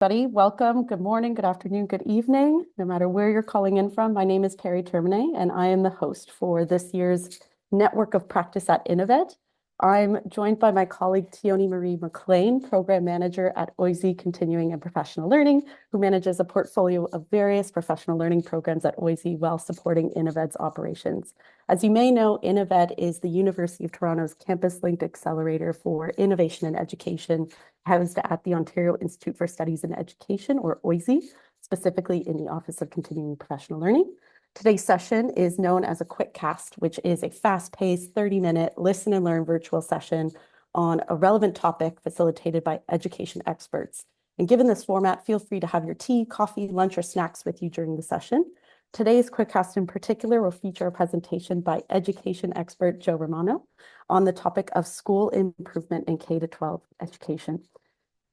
Buddy, welcome. Good morning, good afternoon, good evening, no matter where you're calling in from. My name is Carrie Termine, and I am the host for this year's Network of Practice at InnovED. I'm joined by my colleague, Tioni Marie McLean, Program Manager at OISE Continuing and Professional Learning, who manages a portfolio of various professional learning programs at OISE while supporting InnovED's operations. As you may know, InnovED is the University of Toronto's campus-linked accelerator for innovation and education, housed at the Ontario Institute for Studies in Education, or OISE, specifically in the Office of Continuing Professional Learning. Today's session is known as a QuickCast, which is a fast-paced 30-minute listen and learn virtual session on a relevant topic facilitated by education experts. And given this format, feel free to have your tea, coffee, lunch, or snacks with you during the session. Today's QuickCast in particular will feature a presentation by education expert Joe Romano on the topic of school improvement in K-12 education.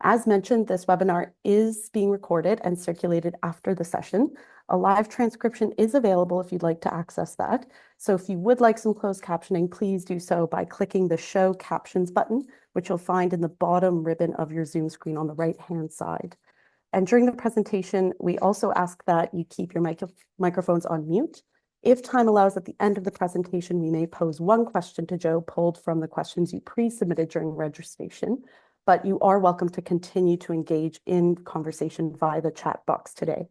As mentioned, this webinar is being recorded and circulated after the session. A live transcription is available if you'd like to access that. So if you would like some closed captioning, please do so by clicking the Show Captions button, which you'll find in the bottom ribbon of your Zoom screen on the right-hand side. And during the presentation, we also ask that you keep your microphones on mute. If time allows, at the end of the presentation, we may pose one question to Joe pulled from the questions you pre-submitted during registration, but you are welcome to continue to engage in conversation via the chat box today.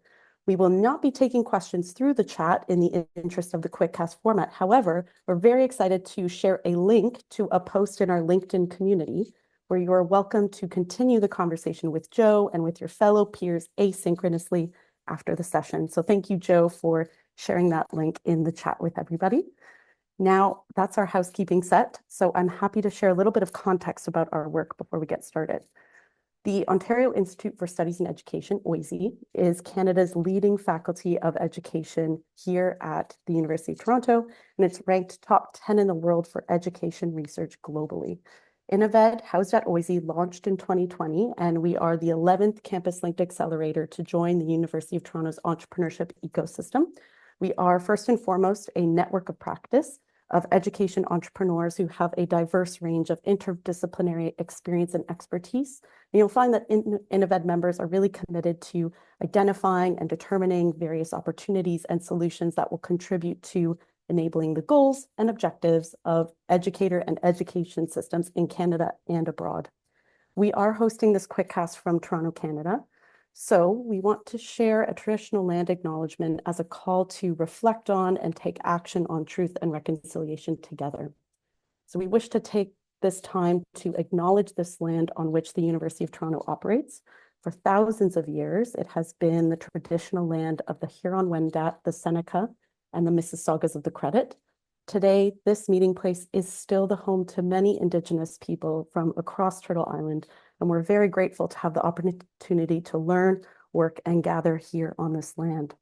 We will not be taking questions through the chat in the interest of the QuickCast format. However, we're very excited to share a link to a post in our LinkedIn community where you are welcome to continue the conversation with Joe and with your fellow peers asynchronously after the session. So thank you, Joe, for sharing that link in the chat with everybody. Now, that's our housekeeping set, so I'm happy to share a little bit of context about our work before we get started. The Ontario Institute for Studies in Education, OISE, is Canada's leading faculty of education here at the University of Toronto, and it's ranked top 10 in the world for education research globally. InnovED, housed at OISE, launched in 2020, and we are the 11th campus-linked accelerator to join the University of Toronto's entrepreneurship ecosystem. We are first and foremost a network of practice of education entrepreneurs who have a diverse range of interdisciplinary experience and expertise. And you'll find that InnovED members are really committed to identifying and determining various opportunities and solutions that will contribute to enabling the goals and objectives of educator and education systems in Canada and abroad. We are hosting this QuickCast from Toronto, Canada. So we want to share a traditional land acknowledgement as a call to reflect on and take action on truth and reconciliation together. So we wish to take this time to acknowledge this land on which the University of Toronto operates. For thousands of years, it has been the traditional land of the Huron-Wendat, the Seneca, and the Mississaugas of the Credit. Today, this meeting place is still the home to many Indigenous people from across Turtle Island, and we're very grateful to have the opportunity to learn, work, and gather here on this land.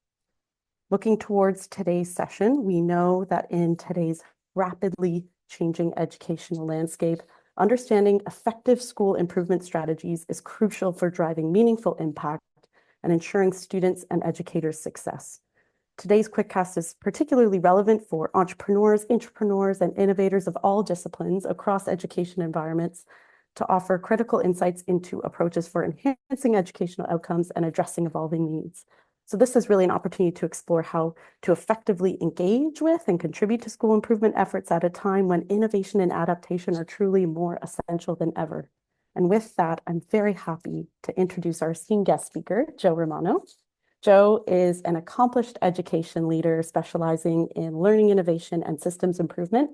Looking towards today's session, we know that in today's rapidly changing educational landscape, understanding effective school improvement strategies is crucial for driving meaningful impact and ensuring students' and educators' success. Today's QuickCast is particularly relevant for entrepreneurs, intrapreneurs, and innovators of all disciplines across education environments to offer critical insights into approaches for enhancing educational outcomes and addressing evolving needs. So this is really an opportunity to explore how to effectively engage with and contribute to school improvement efforts at a time when innovation and adaptation are truly more essential than ever. And with that, I'm very happy to introduce our esteemed guest speaker, Joe Romano. Joe is an accomplished education leader specializing in learning innovation and systems improvement.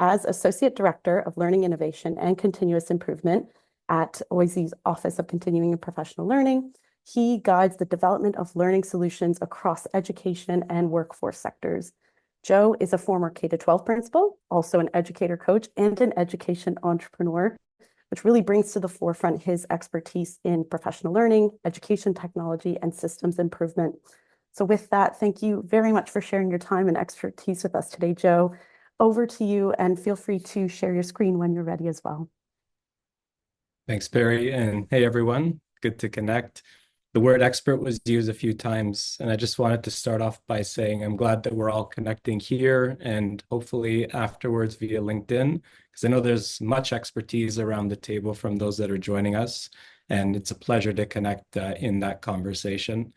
As Associate Director of Learning Innovation and Continuous Improvement at OISE's Office of Continuing and Professional Learning, he guides the development of learning solutions across education and workforce sectors. Joe is a former K-12 principal, also an educator coach, and an education entrepreneur, which really brings to the forefront his expertise in professional learning, education technology, and systems improvement. So with that, thank you very much for sharing your time and expertise with us today, Joe. Over to you, and feel free to share your screen when you're ready as well. Thanks, Barry, and hey, everyone. Good to connect. The word expert was used a few times, and I just wanted to start off by saying I'm glad that we're all connecting here and hopefully afterwards via LinkedIn, because I know there's much expertise around the table from those that are joining us. and it's a pleasure to connect in that conversation.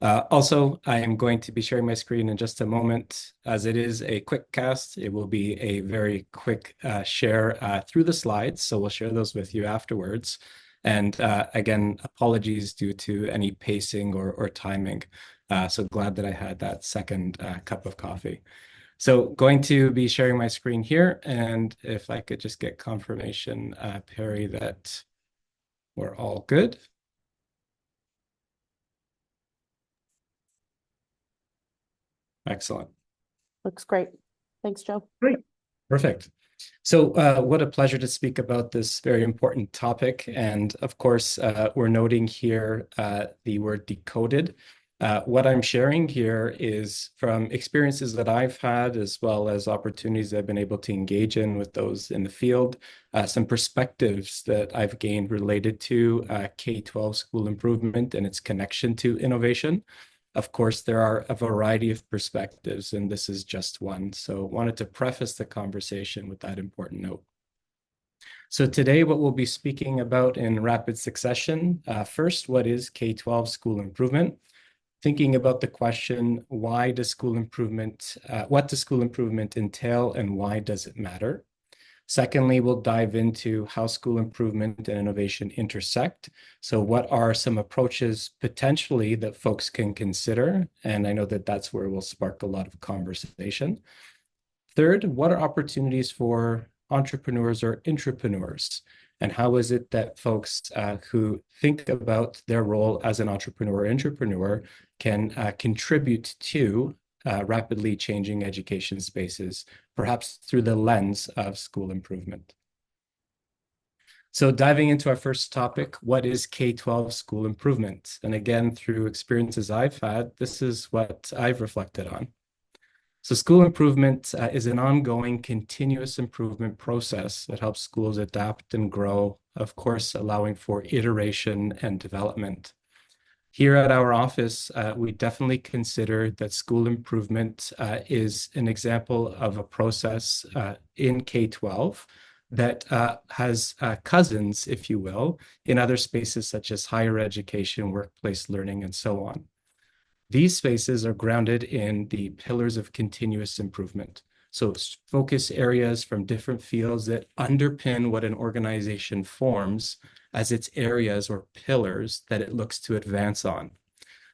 Also, I am going to be sharing my screen in just a moment. As it is a quick cast, it will be a very quick share through the slides, so we'll share those with you afterwards. And again, apologies due to any pacing or timing. So glad that I had that second cup of coffee. So going to be sharing my screen here, and if I could just get confirmation, Perry, that we're all good. Excellent. Looks great. Thanks, Joe. Great. Perfect. So what a pleasure to speak about this very important topic. And of course, we're noting here the word decoded. What I'm sharing here is from experiences that I've had, as well as opportunities I've been able to engage in with those in the field, some perspectives that I've gained related to K-12 school improvement and its connection to innovation. Of course, there are a variety of perspectives, and this is just one. So wanted to preface the conversation with that important note. So today, what we'll be speaking about in rapid succession. First, what is K-12 school improvement? Thinking about the question, what does school improvement entail, and why does it matter? Secondly, we'll dive into how school improvement and innovation intersect. So what are some approaches potentially that folks can consider? And I know that that's where we'll spark a lot of conversation. Third, what are opportunities for entrepreneurs or intrapreneurs? And how is it that folks who think about their role as an entrepreneur or intrapreneur can contribute to rapidly changing education spaces, perhaps through the lens of school improvement? So diving into our first topic, what is K-12 school improvement? And again, through experiences I've had, this is what I've reflected on. So school improvement is an ongoing continuous improvement process that helps schools adapt and grow, of course, allowing for iteration and development. Here at our office, we definitely consider that school improvement is an example of a process in K-12 that has cousins, if you will, in other spaces such as higher education, workplace learning, and so on. These spaces are grounded in the pillars of continuous improvement. So focus areas from different fields that underpin what an organization forms as its areas or pillars that it looks to advance on.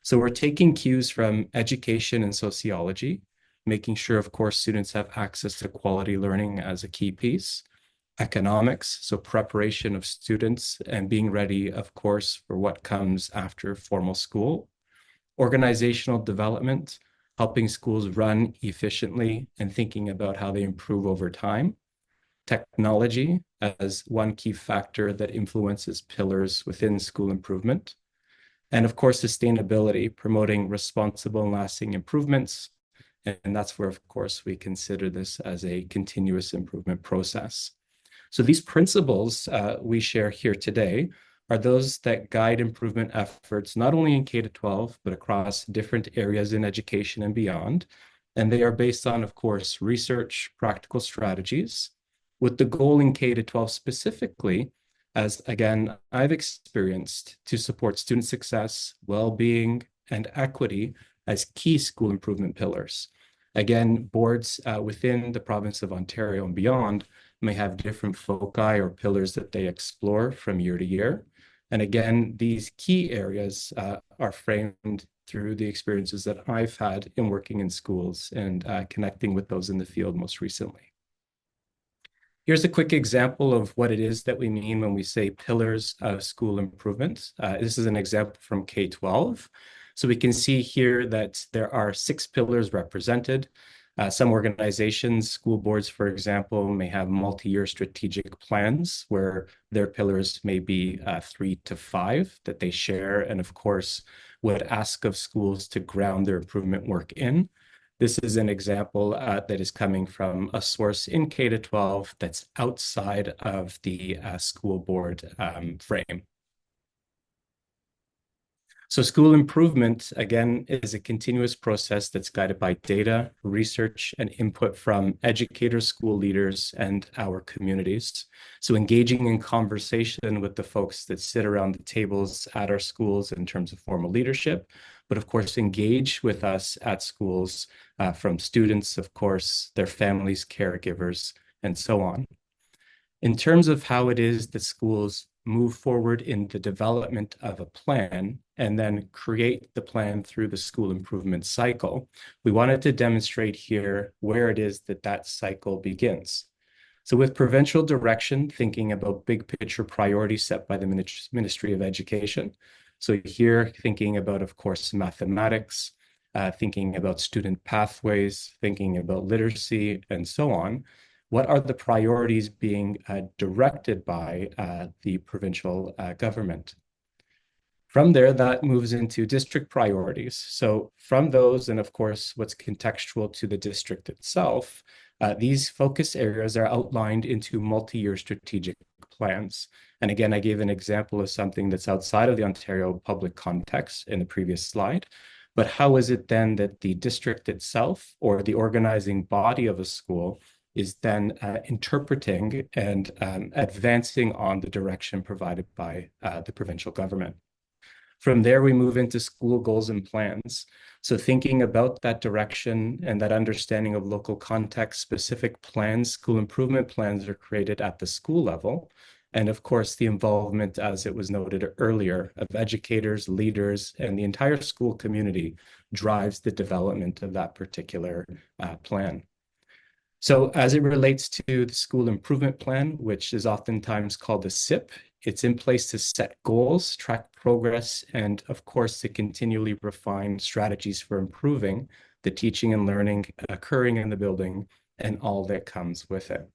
So we're taking cues from education and sociology, making sure, of course, students have access to quality learning as a key piece. Economics, so preparation of students and being ready, of course, for what comes after formal school. Organizational development, helping schools run efficiently and thinking about how they improve over time. Technology as one key factor that influences pillars within school improvement. And of course, sustainability, promoting responsible and lasting improvements. And that's where, of course, we consider this as a continuous improvement process. So these principles we share here today are those that guide improvement efforts, not only in K-12, but across different areas in education and beyond. And they are based on, of course, research, practical strategies, with the goal in K-12 specifically, as again, I've experienced, to support student success, well-being, and equity as key school improvement pillars. Again, boards within the province of Ontario and beyond may have different foci or pillars that they explore from year to year. And again, these key areas are framed through the experiences that I've had in working in schools and connecting with those in the field most recently. Here's a quick example of what it is that we mean when we say pillars of school improvement. This is an example from K-12. So we can see here that there are 6 pillars represented. Some organizations, school boards, for example, may have multi-year strategic plans where their pillars may be 3 to 5 that they share and, of course, would ask of schools to ground their improvement work in. This is an example that is coming from a source in K-12 that's outside of the school board frame. So school improvement, again, is a continuous process that's guided by data, research, and input from educators, school leaders, and our communities. So engaging in conversation with the folks that sit around the tables at our schools in terms of formal leadership, but of course, engage with us at schools from students, of course, their families, caregivers, and so on. In terms of how it is that schools move forward in the development of a plan and then create the plan through the school improvement cycle, we wanted to demonstrate here where it is that that cycle begins. So with provincial direction, thinking about big picture priorities set by the Ministry of Education. So here, thinking about, of course, mathematics, thinking about student pathways, thinking about literacy, and so on. What are the priorities being directed by the provincial government? From there, that moves into district priorities. So from those, and of course, what's contextual to the district itself, these focus areas are outlined into multi-year strategic plans. And again, I gave an example of something that's outside of the Ontario public context in the previous slide. But how is it then that the district itself or the organizing body of a school is then interpreting and advancing on the direction provided by the provincial government? From there, we move into school goals and plans. So thinking about that direction and that understanding of local context, specific plans, school improvement plans are created at the school level. And of course, the involvement, as it was noted earlier, of educators, leaders, and the entire school community drives the development of that particular plan. So as it relates to the school improvement plan, which is oftentimes called the SIP, it's in place to set goals, track progress, and of course, to continually refine strategies for improving the teaching and learning occurring in the building and all that comes with it.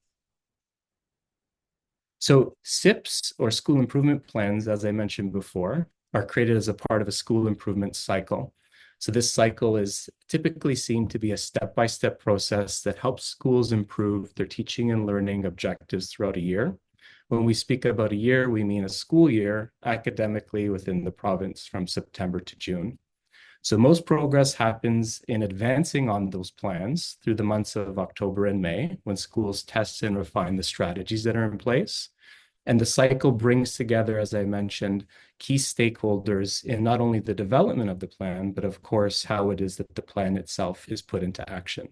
So SIPs, or school improvement plans, as I mentioned before, are created as a part of a school improvement cycle. So this cycle is typically seen to be a step-by-step process that helps schools improve their teaching and learning objectives throughout a year. When we speak about a year, we mean a school year academically within the province from September to June. So most progress happens in advancing on those plans through the months of October and May, when schools test and refine the strategies that are in place. And the cycle brings together, as I mentioned, key stakeholders in not only the development of the plan, but of course, how it is that the plan itself is put into action.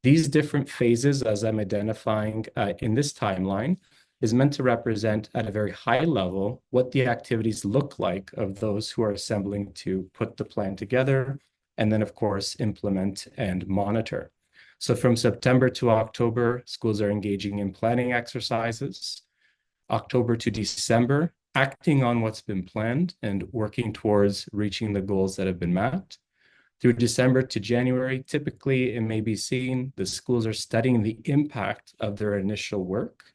These different phases, as I'm identifying in this timeline, is meant to represent at a very high level what the activities look like of those who are assembling to put the plan together, and then, of course, implement and monitor. So from September to October, schools are engaging in planning exercises. October to December, acting on what's been planned and working towards reaching the goals that have been mapped. Through December to January, typically it may be seen the schools are studying the impact of their initial work.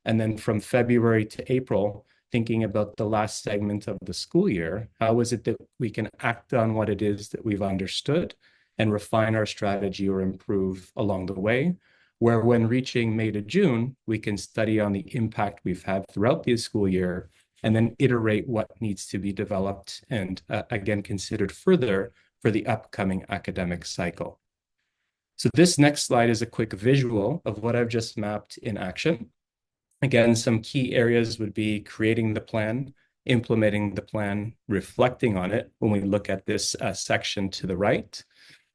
And then from February to April, thinking about the last segment of the school year, how is it that we can act on what it is that we've understood and refine our strategy or improve along the way, where when reaching May to June, we can study on the impact we've had throughout the school year and then iterate what needs to be developed and again, considered further for the upcoming academic cycle. So this next slide is a quick visual of what I've just mapped in action. Again, some key areas would be creating the plan, implementing the plan, reflecting on it when we look at this section to the right,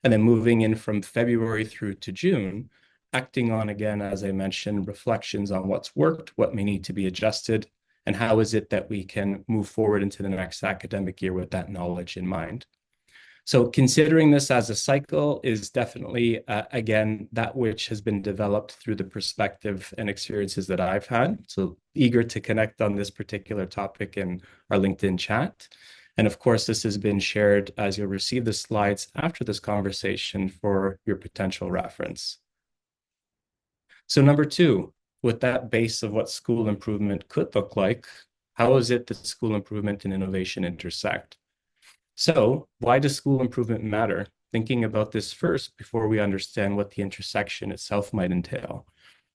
and then moving in from February through to June, acting on, again, as I mentioned, reflections on what's worked, what may need to be adjusted, and how is it that we can move forward into the next academic year with that knowledge in mind. So considering this as a cycle is definitely, again, that which has been developed through the perspective and experiences that I've had. So eager to connect on this particular topic in our LinkedIn chat. And of course, this has been shared as you'll receive the slides after this conversation for your potential reference. So number two, with that base of what school improvement could look like, how is it that school improvement and innovation intersect? So why does school improvement matter? Thinking about this first before we understand what the intersection itself might entail.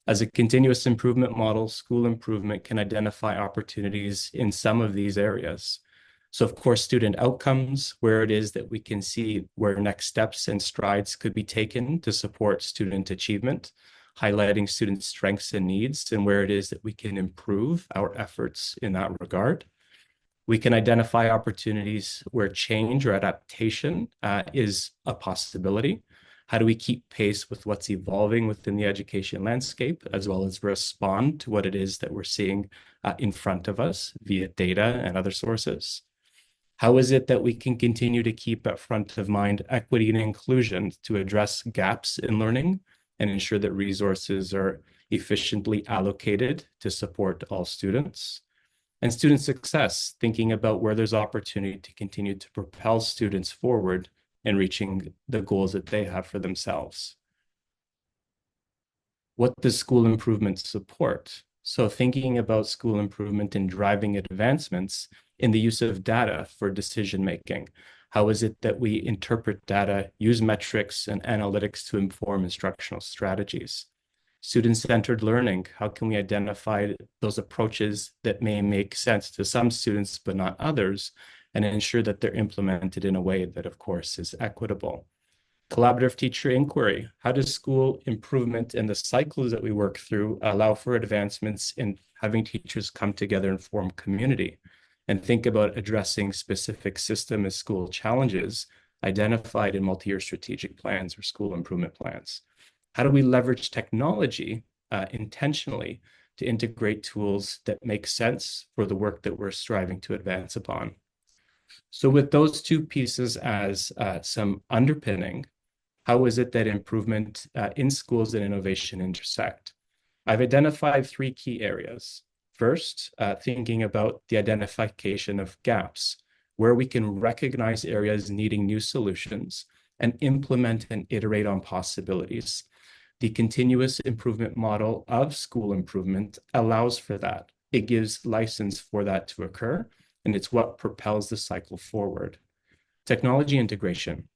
As a continuous improvement model, school improvement can identify opportunities in some of these areas. So of course, student outcomes, where it is that we can see where next steps and strides could be taken to support student achievement, highlighting student strengths and needs, and where it is that we can improve our efforts in that regard. We can identify opportunities where change or adaptation is a possibility. How do we keep pace with what's evolving within the education landscape, as well as respond to what it is that we're seeing in front of us via data and other sources? How is it that we can continue to keep at front of mind equity and inclusion to address gaps in learning and ensure that resources are efficiently allocated to support all students? And student success, thinking about where there's opportunity to continue to propel students forward in reaching the goals that they have for themselves. What does school improvement support? So thinking about school improvement and driving advancements in the use of data for decision making. How is it that we interpret data, use metrics and analytics to inform instructional strategies? Student-centered learning, how can we identify those approaches that may make sense to some students but not others, and ensure that they're implemented in a way that, of course, is equitable? Collaborative teacher inquiry, how does school improvement and the cycles that we work through allow for advancements in having teachers come together and form community, and think about addressing specific system and school challenges identified in multi-year strategic plans or school improvement plans? How do we leverage technology intentionally to integrate tools that make sense for the work that we're striving to advance upon? So with those two pieces as some underpinning, how is it that improvement in schools and innovation intersect? I've identified three key areas. First, thinking about the identification of gaps, where we can recognize areas needing new solutions and implement and iterate on possibilities. The continuous improvement model of school improvement allows for that. It gives license for that to occur, and it's what propels the cycle forward. Technology integration.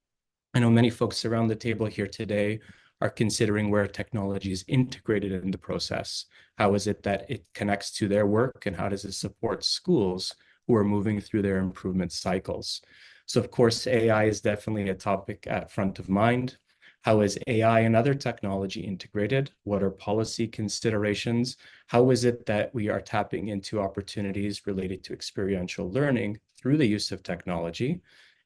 I know many folks around the table here today are considering where technology is integrated in the process. How is it that it connects to their work, and how does it support schools who are moving through their improvement cycles? So of course, AI is definitely a topic at front of mind. How is AI and other technology integrated? What are policy considerations? How is it that we are tapping into opportunities related to experiential learning through the use of technology?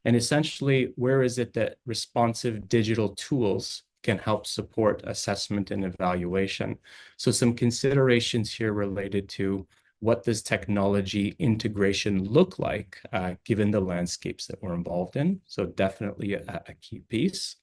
And essentially, where is it that responsive digital tools can help support assessment and evaluation? So some considerations here related to what does technology integration look like given the landscapes that we're involved in? So definitely a key piece.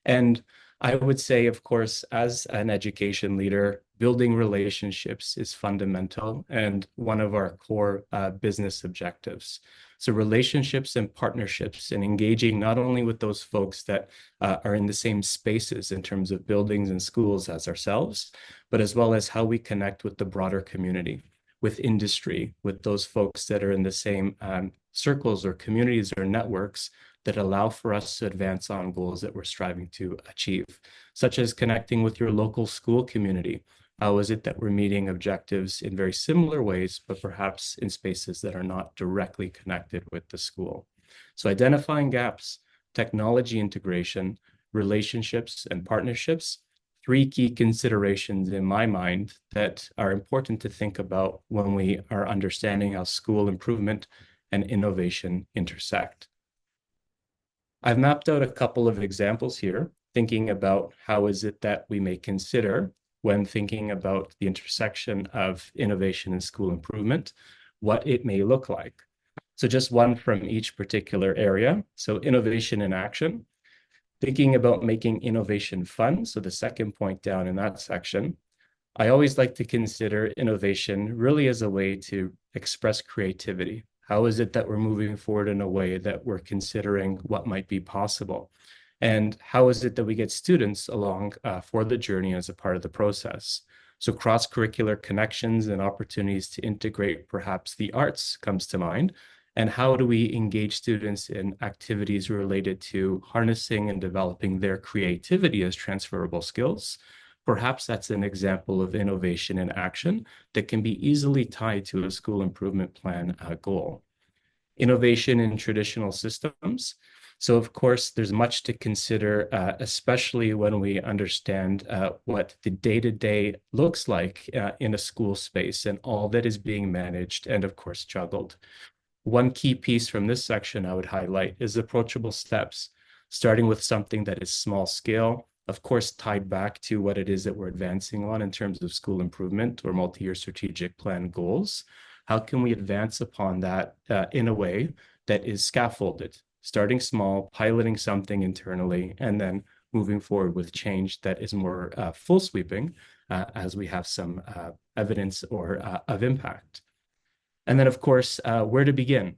And I would say, of course, as an education leader, building relationships is fundamental and one of our core business objectives. So relationships and partnerships and engaging not only with those folks that are in the same spaces in terms of buildings and schools as ourselves, but as well as how we connect with the broader community, with industry, with those folks that are in the same circles or communities or networks that allow for us to advance on goals that we're striving to achieve, such as connecting with your local school community. How is it that we're meeting objectives in very similar ways, but perhaps in spaces that are not directly connected with the school? So identifying gaps, technology integration, relationships, and partnerships, three key considerations in my mind that are important to think about when we are understanding how school improvement and innovation intersect. I've mapped out a couple of examples here, thinking about how is it that we may consider when thinking about the intersection of innovation and school improvement, what it may look like. So just one from each particular area. So innovation in action, thinking about making innovation fun. So the second point down in that section, I always like to consider innovation really as a way to express creativity. How is it that we're moving forward in a way that we're considering what might be possible? And how is it that we get students along for the journey as a part of the process? So cross-curricular connections and opportunities to integrate perhaps the arts comes to mind. And how do we engage students in activities related to harnessing and developing their creativity as transferable skills? Perhaps that's an example of innovation in action that can be easily tied to a school improvement plan goal. innovation in traditional systems. So, of course, there's much to consider, especially when we understand what the day-to-day looks like in a school space and all that is being managed and, of course, juggled. One key piece from this section I would highlight is approachable steps, starting with something that is small scale, of course, tied back to what it is that we're advancing on in terms of school improvement or multi-year strategic plan goals. How can we advance upon that in a way that is scaffolded, starting small, piloting something internally, and then moving forward with change that is more full sweeping as we have some evidence or of impact. And then, of course, where to begin.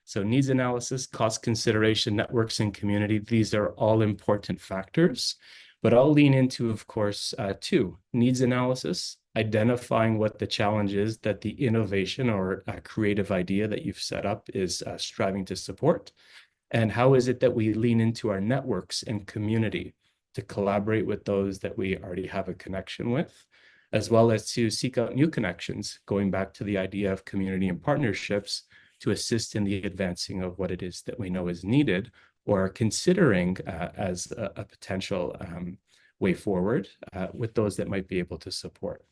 So needs analysis, cost consideration, networks, and community, these are all important factors. But I'll lean into, of course, two, needs analysis, identifying what the challenge is that the innovation or creative idea that you've set up is striving to support. And how is it that we lean into our networks and community to collaborate with those that we already have a connection with, as well as to seek out new connections, going back to the idea of community and partnerships to assist in the advancing of what it is that we know is needed or considering as a potential way forward with those that might be able to support.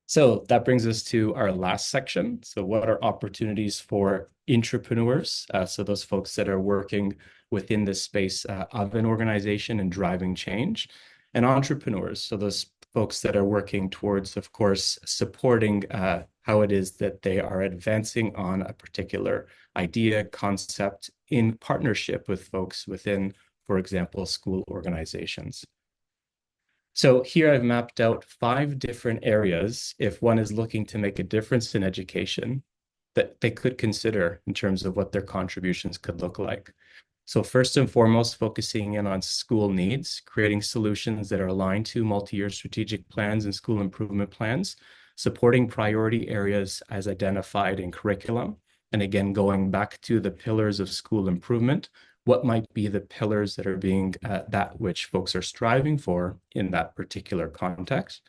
So that brings us to our last section. So what are opportunities for intrapreneurs? So those folks that are working within the space of an organization and driving change, and entrepreneurs. So those folks that are working towards, of course, supporting how it is that they are advancing on a particular idea, concept in partnership with folks within, for example, school organizations. So here I've mapped out 5 different areas if one is looking to make a difference in education that they could consider in terms of what their contributions could look like. So first and foremost, focusing in on school needs, creating solutions that are aligned to multi-year strategic plans and school improvement plans, supporting priority areas as identified in curriculum. And again, going back to the pillars of school improvement, what might be the pillars that are being that which folks are striving for in that particular context,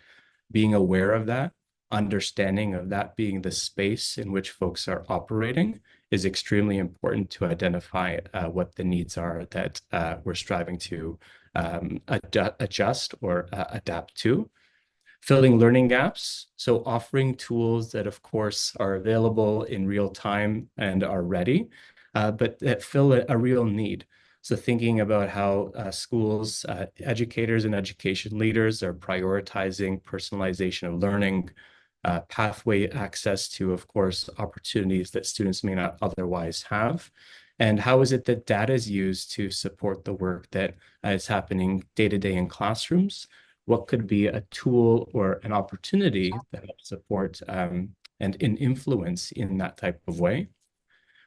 being aware of that, understanding of that being the space in which folks are operating is extremely important to identify what the needs are that we're striving to adjust or adapt to. Filling learning gaps, so offering tools that, of course, are available in real time and are ready, but that fill a real need. So thinking about how schools, educators, and education leaders are prioritizing personalization of learning, pathway access to, of course, opportunities that students may not otherwise have. And how is it that data is used to support the work that is happening day to day in classrooms? What could be a tool or an opportunity that helps support and an influence in that type of way?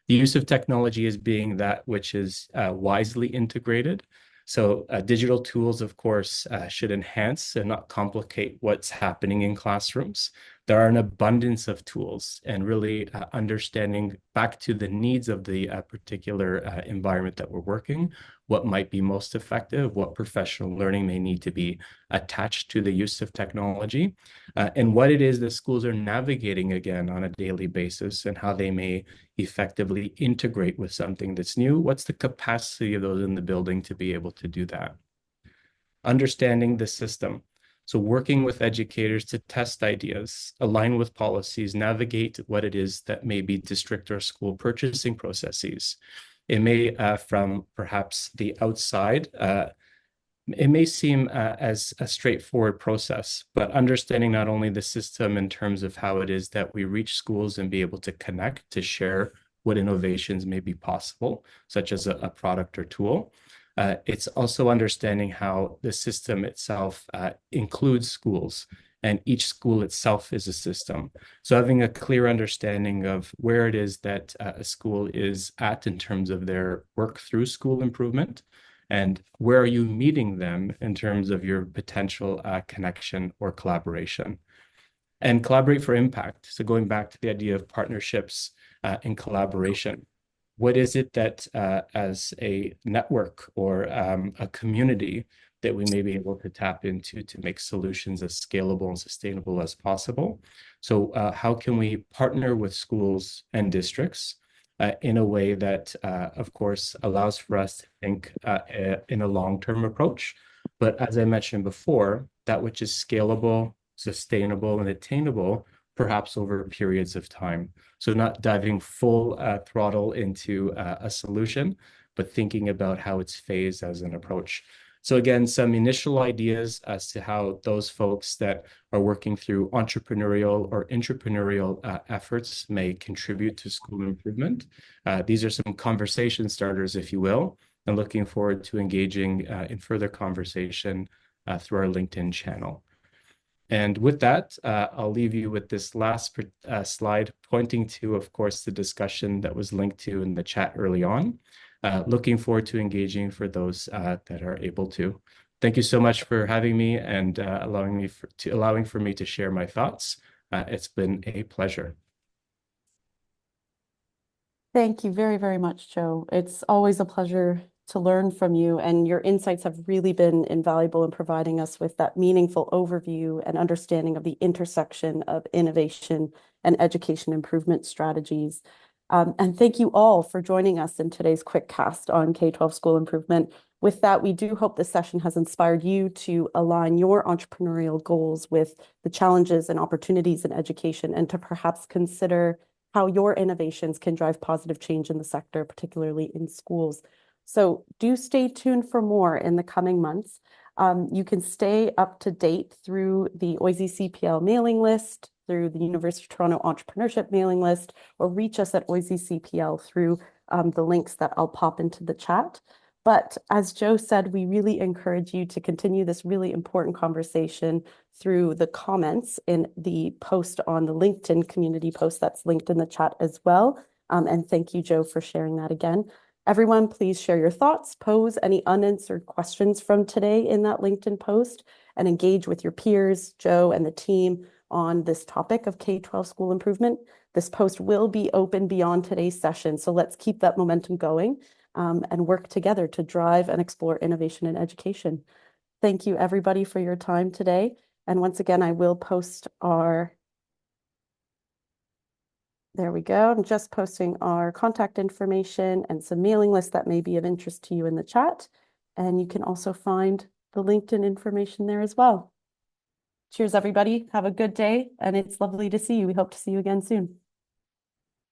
The use of technology as being that which is wisely integrated. So digital tools, of course, should enhance and not complicate what's happening in classrooms. There are an abundance of tools and really understanding back to the needs of the particular environment that we're working, what might be most effective, what professional learning may need to be attached to the use of technology, and what it is that schools are navigating again on a daily basis and how they may effectively integrate with something that's new. What's the capacity of those in the building to be able to do that? Understanding the system. So working with educators to test ideas, align with policies, navigate what it is that may be district or school purchasing processes. It may, from perhaps the outside, it may seem as a straightforward process, but understanding not only the system in terms of how it is that we reach schools and be able to connect, to share what innovations may be possible, such as a product or tool. It's also understanding how the system itself includes schools, and each school itself is a system. So having a clear understanding of where it is that a school is at in terms of their work through school improvement, and where are you meeting them in terms of your potential connection or collaboration. And collaborate for impact. So going back to the idea of partnerships and collaboration. What is it that as a network or a community, that we may be able to tap into to make solutions as scalable and sustainable as possible. So how can we partner with schools and districts in a way that, of course, allows for us to think in a long-term approach. But as I mentioned before, that which is scalable, sustainable, and attainable, perhaps over periods of time. So not diving full throttle into a solution, but thinking about how it's phased as an approach. So again, some initial ideas as to how those folks that are working through entrepreneurial or intrapreneurial efforts may contribute to school improvement. These are some conversation starters, if you will, and looking forward to engaging in further conversation through our LinkedIn channel. And with that, I'll leave you with this last slide pointing to, of course, the discussion that was linked to in the chat early on. Looking forward to engaging for those that are able to. Thank you so much for having me and allowing for me to share my thoughts. It's been a pleasure. Thank you very, very much, Joe. It's always a pleasure to learn from you, and your insights have really been invaluable in providing us with that meaningful overview and understanding of the intersection of innovation and education improvement strategies. And thank you all for joining us in today's QuickCast on K-12 school improvement. With that, we do hope this session has inspired you to align your entrepreneurial goals with the challenges and opportunities in education, and to perhaps consider how your innovations can drive positive change in the sector, particularly in schools. So do stay tuned for more in the coming months. You can stay up to date through the OISE CPL mailing list, through the University of Toronto Entrepreneurship mailing list, or reach us at OISE CPL through the links that I'll pop into the chat. But as Joe said, we really encourage you to continue this really important conversation through the comments in the post on the LinkedIn community post that's linked in the chat as well. And thank you, Joe, for sharing that again. Everyone, please share your thoughts, pose any unanswered questions from today in that LinkedIn post, and engage with your peers, Joe, and the team on this topic of K-12 school improvement. This post will be open beyond today's session, so let's keep that momentum going and work together to drive and explore innovation in education. Thank you, everybody, for your time today. And once again, I will post our... There we go. I'm just posting our contact information and some mailing lists that may be of interest to you in the chat. And you can also find the LinkedIn information there as well. Cheers, everybody. Have a good day. And it's lovely to see you. We hope to see you again soon.